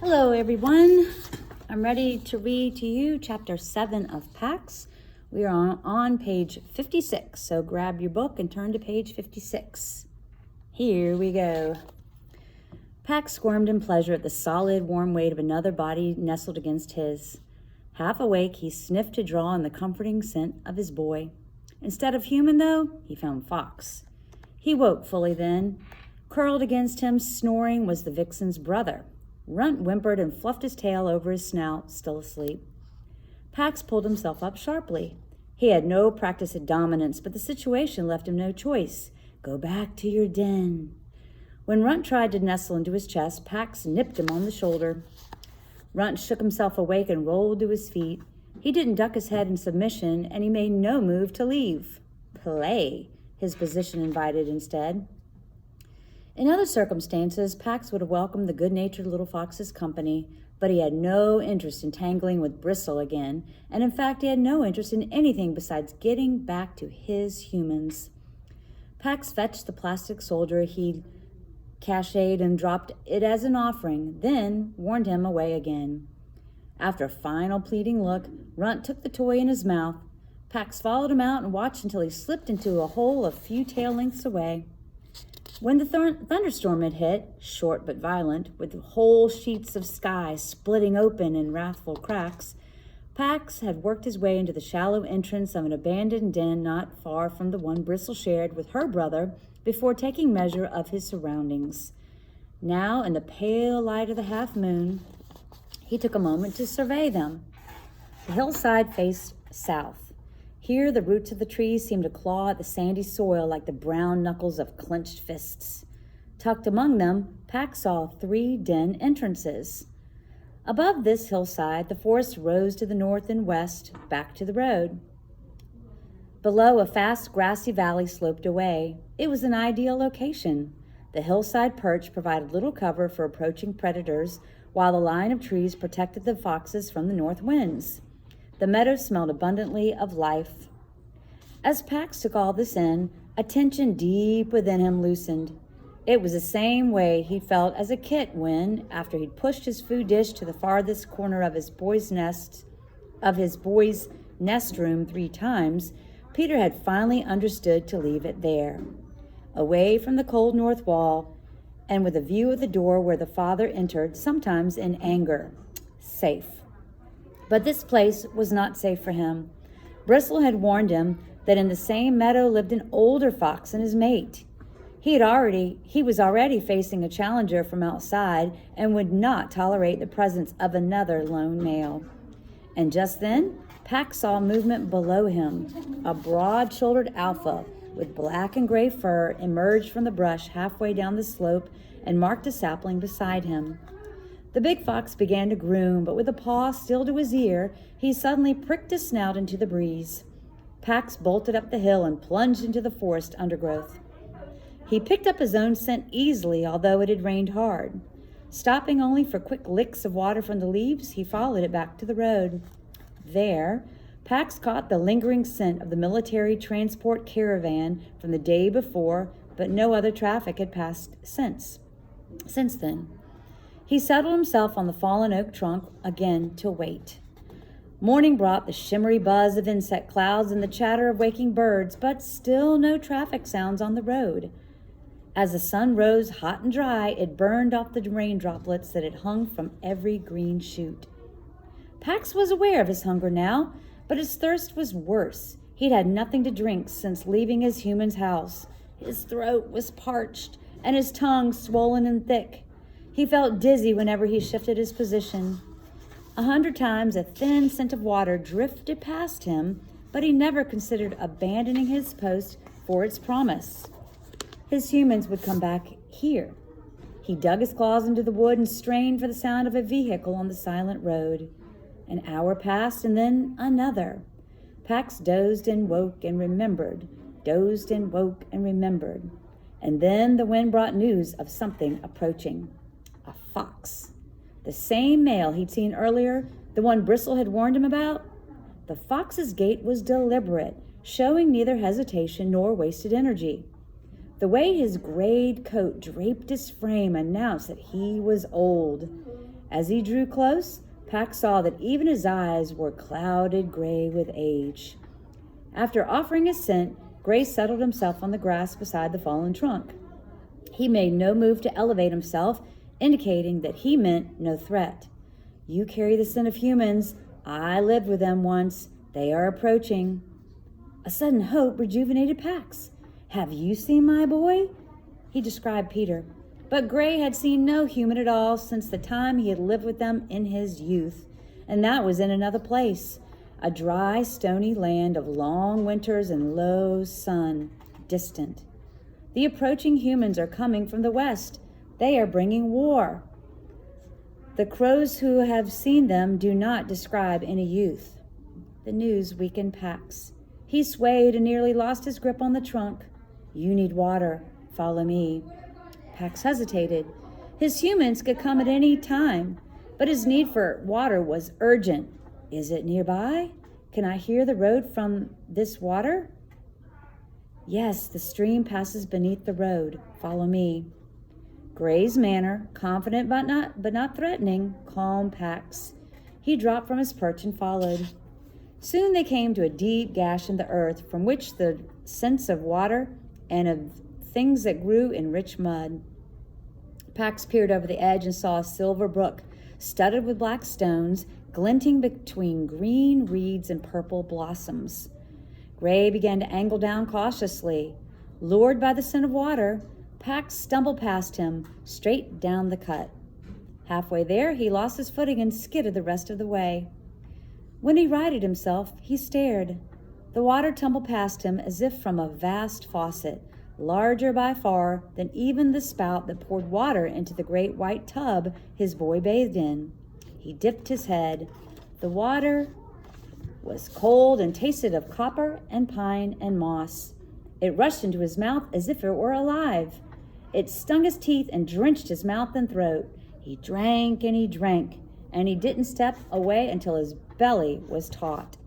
Hello everyone, I'm ready to read to you chapter 7 of Pax. We are on page 56, so grab your book and turn to page 56. Here we go. Pax squirmed in pleasure at the solid, warm weight of another body nestled against his. Half awake, he sniffed to draw in the comforting scent of his boy. Instead of human, though, he found fox. He woke fully then. Curled against him, snoring, was the vixen's brother. Runt whimpered and fluffed his tail over his snout, still asleep. Pax pulled himself up sharply. He had no practice at dominance, but the situation left him no choice. Go back to your den. When Runt tried to nestle into his chest, Pax nipped him on the shoulder. Runt shook himself awake and rolled to his feet. He didn't duck his head in submission, and he made no move to leave. Play, his position invited instead. In other circumstances, Pax would have welcomed the good-natured little fox's company, but he had no interest in tangling with Bristle again, and in fact he had no interest in anything besides getting back to his humans. Pax fetched the plastic soldier he'd cached and dropped it as an offering, then warned him away again. After a final pleading look, Runt took the toy in his mouth. Pax followed him out and watched until he slipped into a hole a few tail lengths away. When the thunderstorm had hit, short but violent, with whole sheets of sky splitting open in wrathful cracks, Pax had worked his way into the shallow entrance of an abandoned den not far from the one Bristle shared with her brother before taking measure of his surroundings. Now, in the pale light of the half-moon, he took a moment to survey them. The hillside faced south. Here, the roots of the trees seemed to claw at the sandy soil like the brown knuckles of clenched fists. Tucked among them, Pax saw 3 den entrances. Above this hillside, the forest rose to the north and west, back to the road. Below, a vast grassy valley sloped away. It was an ideal location. The hillside perch provided little cover for approaching predators, while the line of trees protected the foxes from the north winds. The meadow smelled abundantly of life. As Pax took all this in, a tension deep within him loosened. It was the same way he felt as a kit when, after he'd pushed his food dish to the farthest corner of his boy's nest room 3 times, Peter had finally understood to leave it there, away from the cold north wall, and with a view of the door where the father entered, sometimes in anger. Safe. But this place was not safe for him. Bristle had warned him that in the same meadow lived an older fox and his mate. He was already facing a challenger from outside and would not tolerate the presence of another lone male. And just then, Pax saw movement below him. A broad-shouldered alpha with black and gray fur emerged from the brush halfway down the slope and marked a sapling beside him. The big fox began to groom, but with a paw still to his ear, he suddenly pricked his snout into the breeze. Pax bolted up the hill and plunged into the forest undergrowth. He picked up his own scent easily, although it had rained hard. Stopping only for quick licks of water from the leaves, he followed it back to the road. There, Pax caught the lingering scent of the military transport caravan from the day before, but no other traffic had passed since then. He settled himself on the fallen oak trunk again to wait. Morning brought the shimmery buzz of insect clouds and the chatter of waking birds, but still no traffic sounds on the road. As the sun rose hot and dry, it burned off the rain droplets that had hung from every green shoot. Pax was aware of his hunger now, but his thirst was worse. He'd had nothing to drink since leaving his human's house. His throat was parched and his tongue swollen and thick. He felt dizzy whenever he shifted his position. 100 times a thin scent of water drifted past him, but he never considered abandoning his post for its promise. His humans would come back here. He dug his claws into the wood and strained for the sound of a vehicle on the silent road. An hour passed and then another. Pax dozed and woke and remembered, dozed and woke and remembered. And then the wind brought news of something approaching. A fox. The same male he'd seen earlier, the one Bristle had warned him about. The fox's gait was deliberate, showing neither hesitation nor wasted energy. The way his grayed coat draped his frame announced that he was old. As he drew close, Pax saw that even his eyes were clouded gray with age. After offering assent, Gray settled himself on the grass beside the fallen trunk. He made no move to elevate himself, indicating that he meant no threat. You carry the scent of humans. I lived with them once. They are approaching. A sudden hope rejuvenated Pax. Have you seen my boy? He described Peter. But Gray had seen no human at all since the time he had lived with them in his youth, and that was in another place, a dry, stony land of long winters and low sun, distant. The approaching humans are coming from the west. They are bringing war. The crows who have seen them do not describe any youth. The news weakened Pax. He swayed and nearly lost his grip on the trunk. You need water. Follow me. Pax hesitated. His humans could come at any time, but his need for water was urgent. Is it nearby? Can I hear the road from this water? Yes, the stream passes beneath the road. Follow me. Gray's manner, confident but not threatening, calmed Pax. He dropped from his perch and followed. Soon they came to a deep gash in the earth from which the scents of water and of things that grew in rich mud. Pax peered over the edge and saw a silver brook, studded with black stones, glinting between green reeds and purple blossoms. Gray began to angle down cautiously. Lured by the scent of water, Pax stumbled past him, straight down the cut. Halfway there, he lost his footing and skidded the rest of the way. When he righted himself, he stared. The water tumbled past him as if from a vast faucet, larger by far than even the spout that poured water into the great white tub his boy bathed in. He dipped his head. The water was cold and tasted of copper and pine and moss. It rushed into his mouth as if it were alive. It stung his teeth and drenched his mouth and throat. He drank and he drank, and he didn't step away until his belly was taut.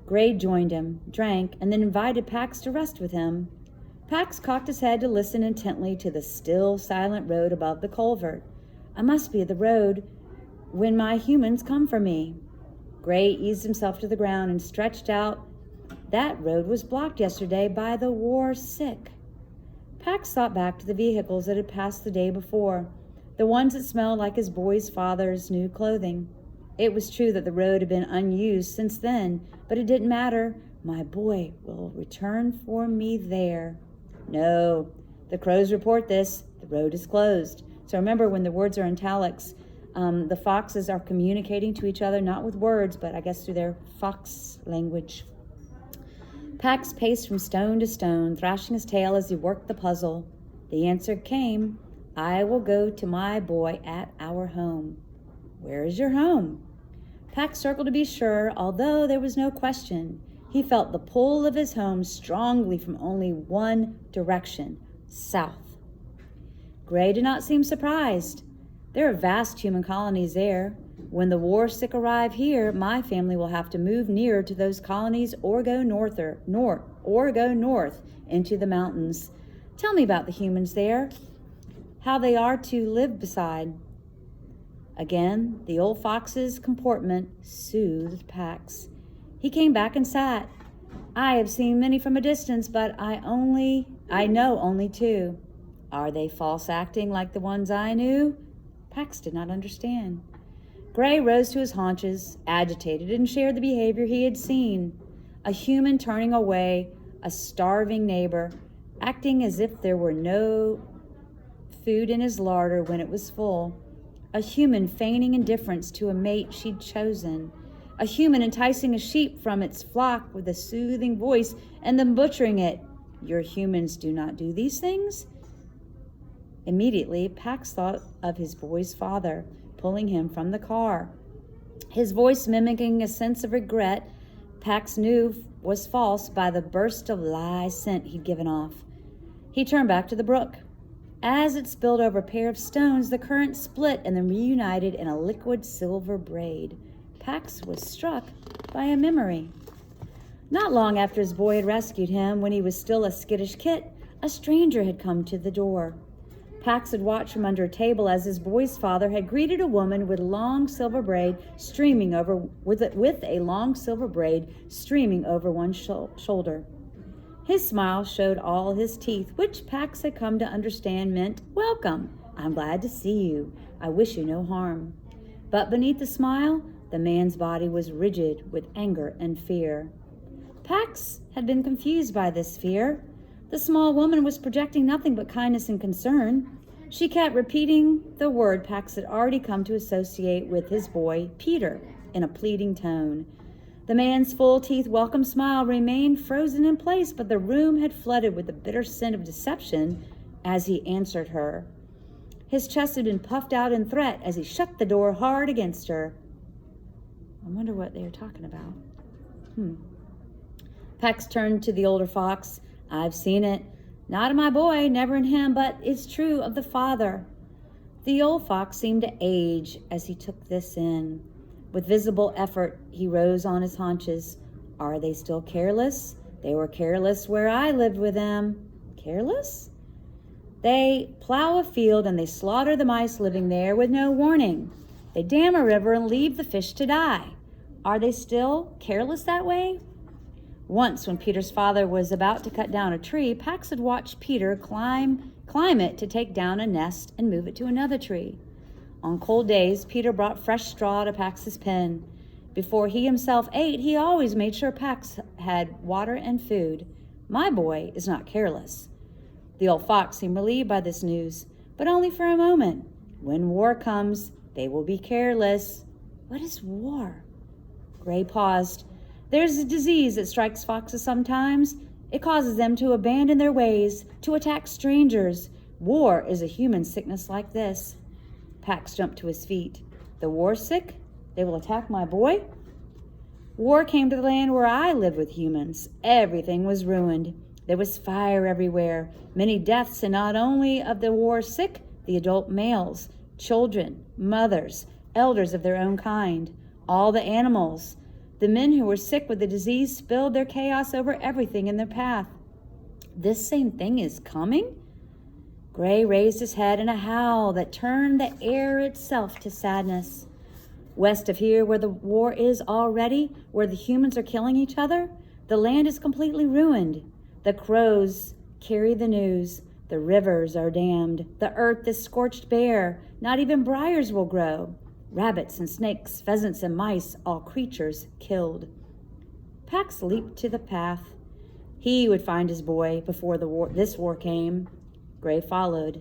Gray joined him, drank, and then invited Pax to rest with him. Pax cocked his head to listen intently to the still, silent road above the culvert. I must be at the road when my humans come for me. Gray eased himself to the ground and stretched out. That road was blocked yesterday by the war sick. Pax thought back to the vehicles that had passed the day before, the ones that smelled like his boy's father's new clothing. It was true that the road had been unused since then, but it didn't matter. My boy will return for me there. No, the crows report this. The road is closed. So remember, when the words are in italics, the foxes are communicating to each other, not with words, but I guess through their fox language. Pax paced from stone to stone, thrashing his tail as he worked the puzzle. The answer came. I will go to my boy at our home. Where is your home? Pax circled to be sure, although there was no question. He felt the pull of his home strongly from only one direction, south. Gray did not seem surprised. There are vast human colonies there. When the war sick arrive here, my family will have to move nearer to those colonies or go north into the mountains. Tell me about the humans there, how they are to live beside. Again, the old fox's comportment soothed Pax. He came back and sat. I have seen many from a distance, but I know only two. Are they false acting like the ones I knew? Pax did not understand. Gray rose to his haunches, agitated, and shared the behavior he had seen. A human turning away a starving neighbor, acting as if there were no food in his larder when it was full. A human feigning indifference to a mate she'd chosen. A human enticing a sheep from its flock with a soothing voice and then butchering it. Your humans do not do these things? Immediately, Pax thought of his boy's father, pulling him from the car. His voice mimicking a sense of regret Pax knew was false by the burst of lie scent he'd given off. He turned back to the brook. As it spilled over a pair of stones, the current split and then reunited in a liquid silver braid. Pax was struck by a memory. Not long after his boy had rescued him, when he was still a skittish kit, a stranger had come to the door. Pax had watched from under a table as his boy's father had greeted a woman with a long silver braid streaming over one shoulder. His smile showed all his teeth, which Pax had come to understand meant, "Welcome. I'm glad to see you. I wish you no harm." But beneath the smile, the man's body was rigid with anger and fear. Pax had been confused by this fear. The small woman was projecting nothing but kindness and concern. She kept repeating the word Pax had already come to associate with his boy, Peter, in a pleading tone. The man's full-teeth welcome smile remained frozen in place, but the room had flooded with the bitter scent of deception as he answered her. His chest had been puffed out in threat as he shut the door hard against her. I wonder what they were talking about. Pax turned to the older fox. "I've seen it. Not in my boy, never in him, but it's true of the father." The old fox seemed to age as he took this in. With visible effort, he rose on his haunches. "Are they still careless? They were careless where I lived with them." "Careless?" "They plow a field and they slaughter the mice living there with no warning. They dam a river and leave the fish to die. Are they still careless that way?" Once, when Peter's father was about to cut down a tree, Pax had watched Peter climb it to take down a nest and move it to another tree. On cold days, Peter brought fresh straw to Pax's pen. Before he himself ate, he always made sure Pax had water and food. "My boy is not careless." The old fox seemed relieved by this news, but only for a moment. "When war comes, they will be careless." "What is war?" Gray paused. "There's a disease that strikes foxes sometimes. It causes them to abandon their ways, to attack strangers. War is a human sickness like this." Pax jumped to his feet. "The war sick? They will attack my boy?" "War came to the land where I lived with humans. Everything was ruined. There was fire everywhere, many deaths, and not only of the war sick, the adult males, children, mothers, elders of their own kind, all the animals. The men who were sick with the disease spilled their chaos over everything in their path. This same thing is coming?" Gray raised his head in a howl that turned the air itself to sadness. "West of here, where the war is already, where the humans are killing each other, the land is completely ruined. The crows carry the news. The rivers are dammed. The earth is scorched bare. Not even briars will grow. Rabbits and snakes, pheasants and mice, all creatures killed." Pax leaped to the path. He would find his boy before this war came. Gray followed.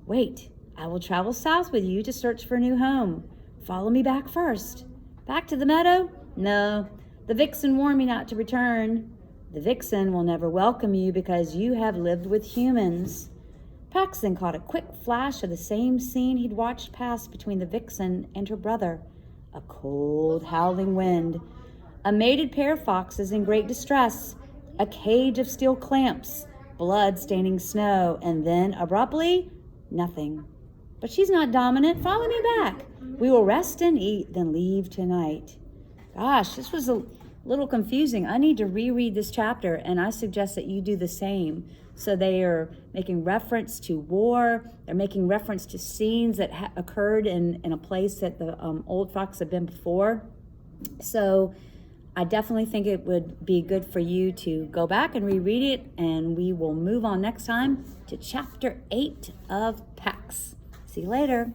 "Wait, I will travel south with you to search for a new home. Follow me back first." "Back to the meadow?" "No, the vixen warned me not to return." "The vixen will never welcome you because you have lived with humans." Pax then caught a quick flash of the same scene he'd watched pass between the vixen and her brother. A cold, howling wind. A mated pair of foxes in great distress. A cage of steel clamps. Blood staining snow. And then, abruptly, nothing. "But she's not dominant. Follow me back. We will rest and eat, then leave tonight." Gosh, this was a little confusing. I need to reread this chapter, and I suggest that you do the same. So they are making reference to war. They're making reference to scenes that occurred in a place that the old fox had been before. So I definitely think it would be good for you to go back and reread it, and we will move on next time to Chapter 8 of Pax. See you later.